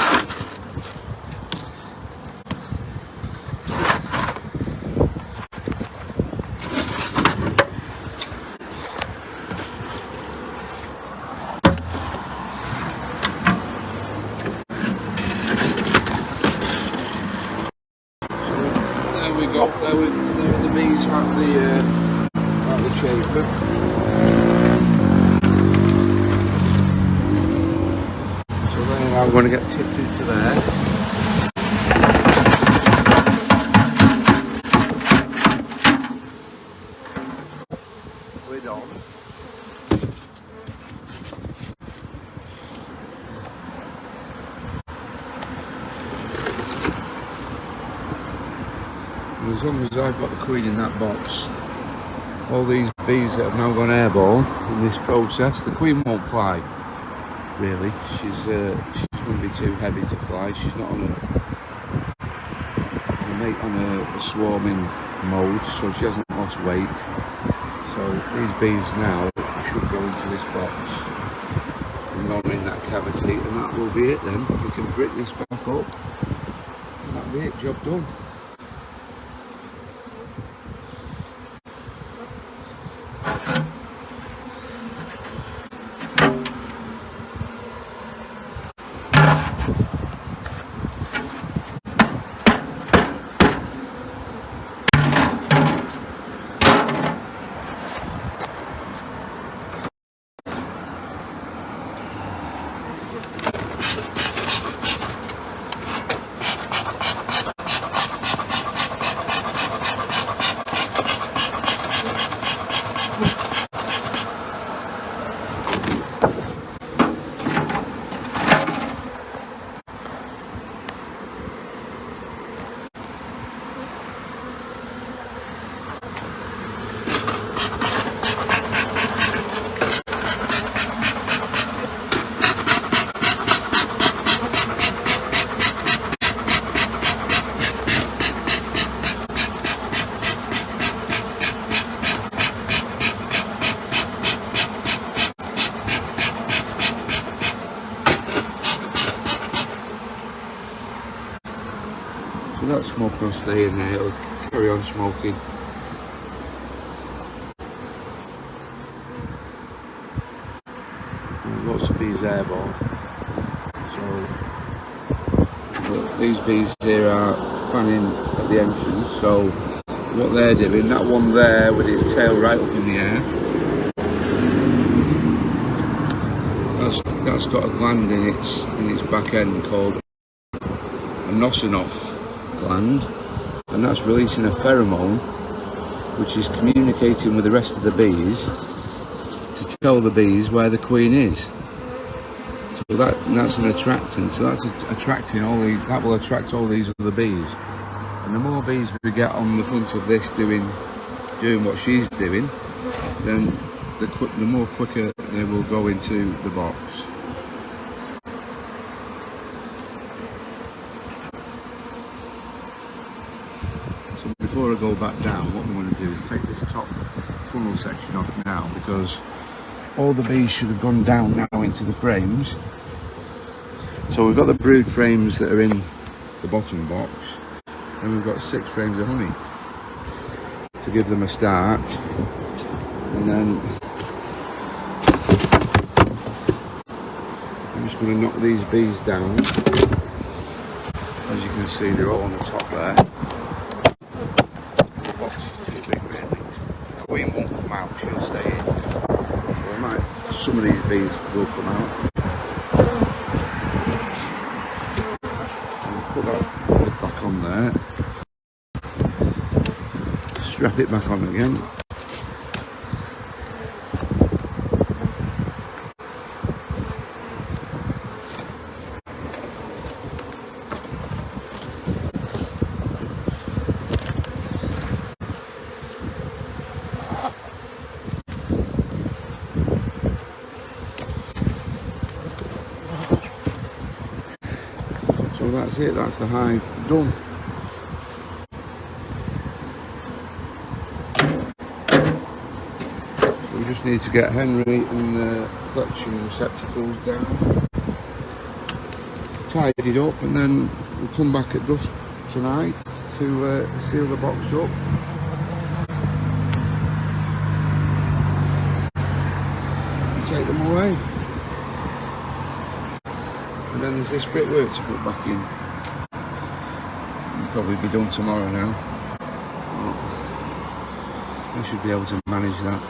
There we go, there are the bees at the chamber. I'm going to get tipped into there. Lid on. And as long as I've got the queen in that box, all these bees that have now gone airborne in this process, the queen won't fly. Really, she's going to be too heavy to fly. She's not on a swarming mode, so she hasn't lost weight. So these bees now should go into this box and not in that cavity, and that will be it then. We can brick this back up, and that'll be it, job done. that smoke will stay in there, it'll carry on smoking. There's lots of bees airborne. So these bees here are fanning at the entrance, so what they're doing, that one there with its tail right up in the air, that's got a gland in its back end called a Nosinoff gland, and that's releasing a pheromone which is communicating with the rest of the bees to tell the bees where the queen is. So that's an attractant, so that's attracting that will attract all these other bees. And the more bees we get on the front of this doing what she's doing, then the more quicker they will go into the box. So before I go back down, what I'm going to do is take this top funnel section off now, because all the bees should have gone down now into the frames. So we've got the brood frames that are in the bottom box, and we've got 6 frames of honey to give them a start. And then I'm just going to knock these bees down. As you can see, they're all on the top there. The box is too big really. The queen won't come out, she'll stay in. So some of these bees will come out. Put that back on there. Strap it back on again. So that's it, that's the hive done. So we just need to get Henry and the collection receptacles down, tidied up, and then we'll come back at dusk tonight to seal the box up. And take them away. And then there's this brickwork to put back in. It'll probably be done tomorrow now. I should be able to manage that.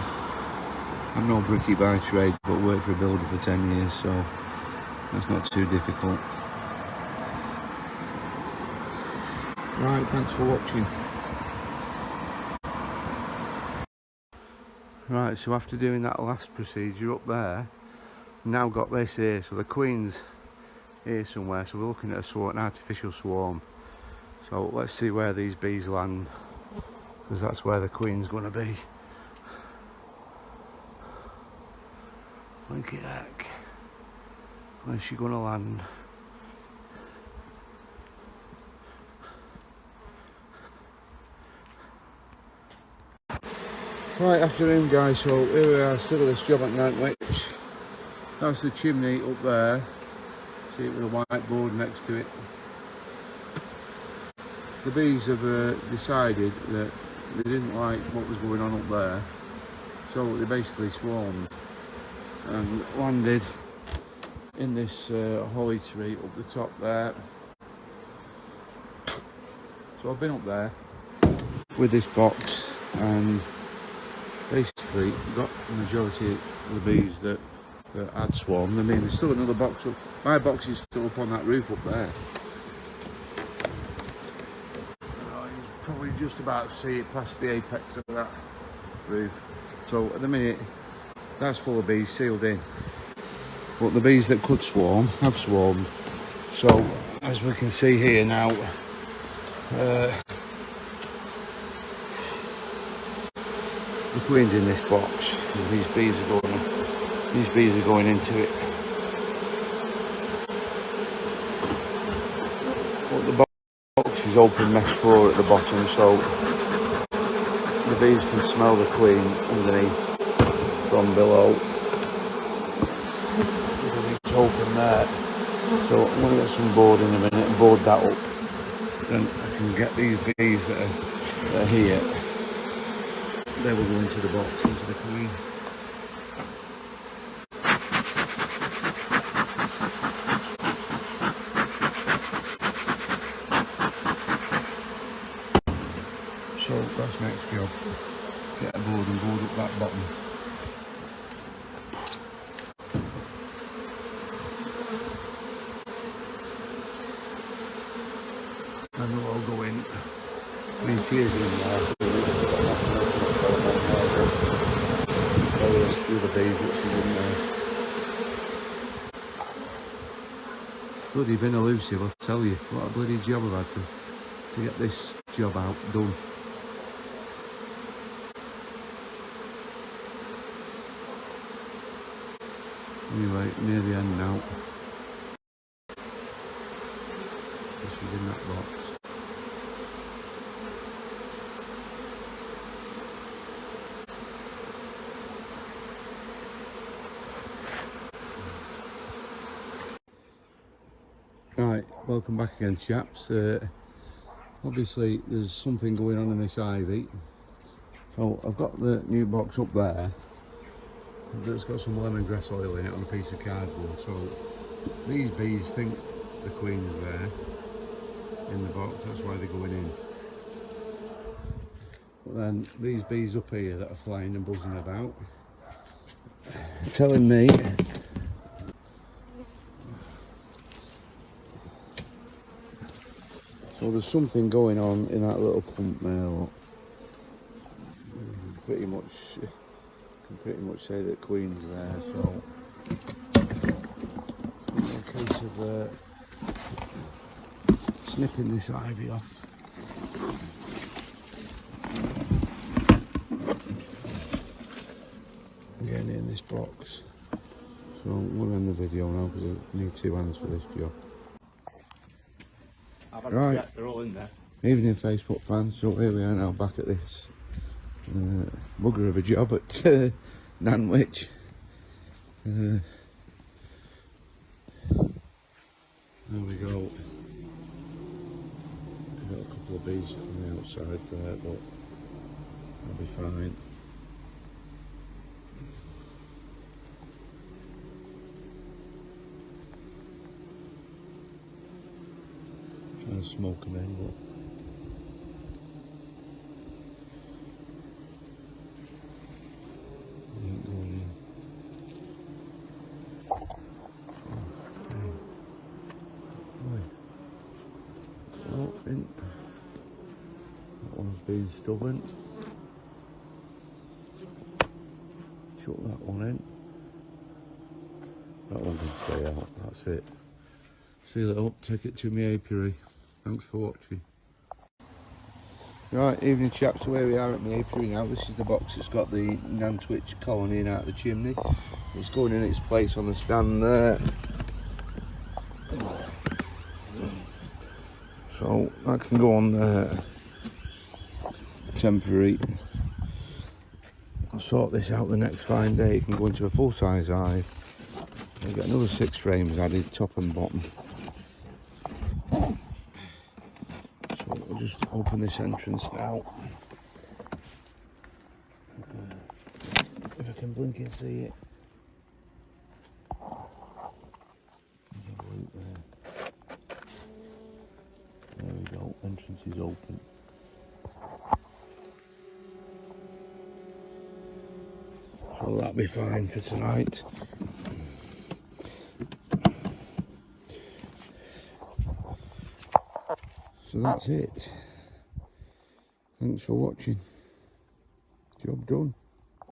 I'm no brickie by trade, but worked for a builder for 10 years, so that's not too difficult. Right, thanks for watching. Right, so after doing that last procedure up there, now got this here, so the queen's here somewhere, so we're looking at an artificial swarm. So let's see where these bees land, because that's where the queen's going to be. Look at heck, where's she going to land? Right, afternoon guys, so here we are, still at this job at Nantwich. That's the chimney up there. See it with a whiteboard next to it. The bees have decided that they didn't like what was going on up there, so they basically swarmed and landed in this holly tree up the top there. So I've been up there with this box and basically got the majority of the bees that had swarmed. I mean, there's still another box up. My box is still up on that roof up there. You probably just about see it past the apex of that roof. So at the minute, that's full of bees sealed in. But the bees that could swarm have swarmed. So as we can see here now, the queen's in this box. These bees are going into it. But the box is open mesh floor at the bottom, so the bees can smell the queen underneath from below. It's open there. So I'm going to get some board in a minute and board that up. then I can get these bees that are here. They will go into the box, into the queen. So that's next job. Get a board and board up that bottom. And they'll all go in. Three cheers in there. So there's through the bees that she's in there. Bloody been elusive, I'll tell you. What a bloody job I've had to get this job out done. Anyway, near the end now. She's in that box. Right, welcome back again, chaps. Obviously there's something going on in this ivy. So I've got the new box up there that's got some lemongrass oil in it on a piece of cardboard. So these bees think the queen's there in the box, that's why they're going in. But then these bees up here that are flying and buzzing about telling me so there's something going on in that little pump there. Pretty much can pretty much say that queen's there, so in a case of snipping this ivy off. Getting it in this box. So I'm going to end the video now because I need 2 hands for this job. Right,
they're all in there.
Evening Facebook fans, so here we are now back at this bugger of a job at Nantwich. There we go. I've got a couple of bees on the outside there, but I'll be fine. Trying to smoke them in, but they ain't going in. Oh, in. That one's been stubborn. Shut that one in. That one can stay out, that's it. Seal it up, take it to my apiary. Thanks for watching. Right, evening chaps, so here we are at my apiary now. This is the box that's got the Nantwich colony in out of the chimney. It's going in its place on the stand there. So that can go on there. Temporary. I'll sort this out the next fine day. It can go into a full size hive. I'll get another 6 frames added, top and bottom. So we'll just open this entrance now. If I can blink and see it. There's a loop there. There we go, entrance is open. So that'll be fine for tonight. So that's it. Thanks for watching. Job done.